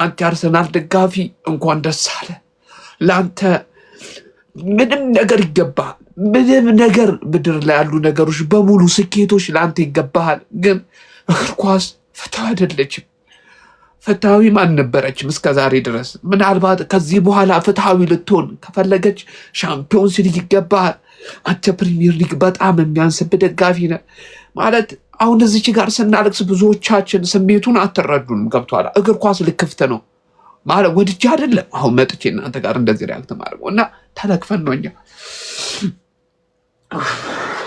አንተ አርሰናል ደጋፊ እንኳን ደስ አለ። ለአንተ ምንም ነገር ይገባሃል። ምንም ነገር ምድር ላይ ያሉ ነገሮች በሙሉ ስኬቶች ለአንተ ይገባሃል። ግን እግር ኳስ ፍትሃ አይደለችም። ፍትሃዊም አልነበረችም እስከ ዛሬ ድረስ። ምናልባት ከዚህ በኋላ ፍትሃዊ ልትሆን ከፈለገች ሻምፒዮንስ ሊግ ይገባሃል። አንተ ፕሪሚየር ሊግ በጣም የሚያንስብህ ደጋፊ ነህ ማለት። አሁን እዚች ጋር ስናለቅስ ብዙዎቻችን ስሜቱን አትረዱንም። ገብቶሃል? እግር ኳስ ልክፍት ነው ማለት ወድጄ አይደለም አሁን መጥቼ እናንተ ጋር እንደዚህ ሪያክት ማድረግ እና ተለክፈን ነው እኛ።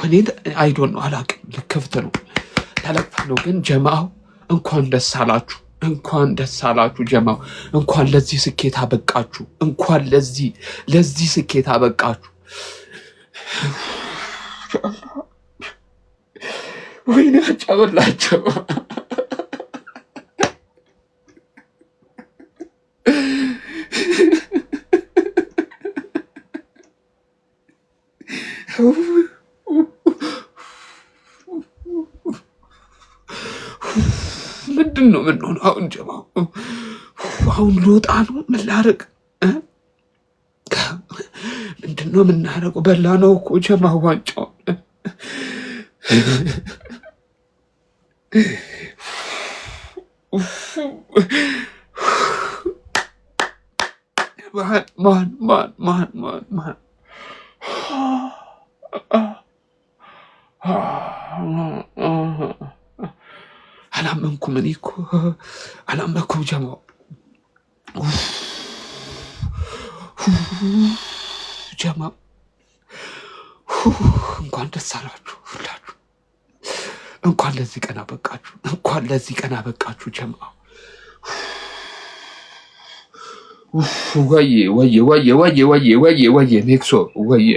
እኔ አይዶን ነው አላውቅም፣ ልክፍት ነው ተለክፈን ነው። ግን ጀማው እንኳን ደስ አላችሁ፣ እንኳን ደስ አላችሁ ጀማው። እንኳን ለዚህ ስኬት አበቃችሁ፣ እንኳን ለዚህ ስኬት አበቃችሁ። ወይኔ አጫወላቸው ምንድን ነው የምንሆነው አሁን ጀማው? አሁን ልወጣ ነው። ምን ላደርግ? ምንድን ነው የምናደርገው? በላ ነው እኮ ጀማው ዋንጫው። ማን አላመንኩም። እኔ እኮ አላመንኩም ጀማው። ጀማው እንኳን ደስ አላችሁ ሁላችሁ። እንኳን ለዚህ ቀን አበቃችሁ፣ እንኳን ለዚህ ቀን አበቃችሁ ጀማው። ወየ ኔክሶ ወየ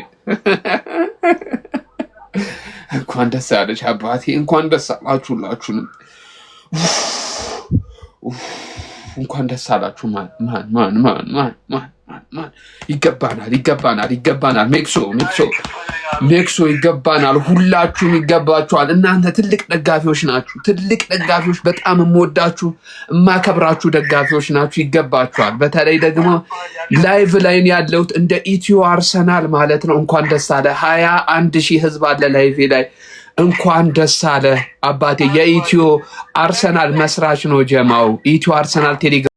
እንኳን ደስ አለሽ አባቴ፣ እንኳን ደስ አላችሁ ሁላችሁንም። እንኳን ደስ አላችሁ። ማን ይገባናል። ሜክሶ ይገባናል። ሁላችሁም ይገባችኋል። እናንተ ትልቅ ደጋፊዎች ናችሁ። ትልቅ ደጋፊዎች፣ በጣም የምወዳችሁ የማከብራችሁ ደጋፊዎች ናችሁ። ይገባችኋል። በተለይ ደግሞ ላይቭ ላይን ያለሁት እንደ ኢትዮ አርሰናል ማለት ነው። እንኳን ደስ አለ። 21,000 ህዝብ አለ ላይቭ ላይ። እንኳን ደስ አለ አባቴ። የኢትዮ አርሰናል መስራች ነው ጀማው። ኢትዮ አርሰናል ቴሌግራም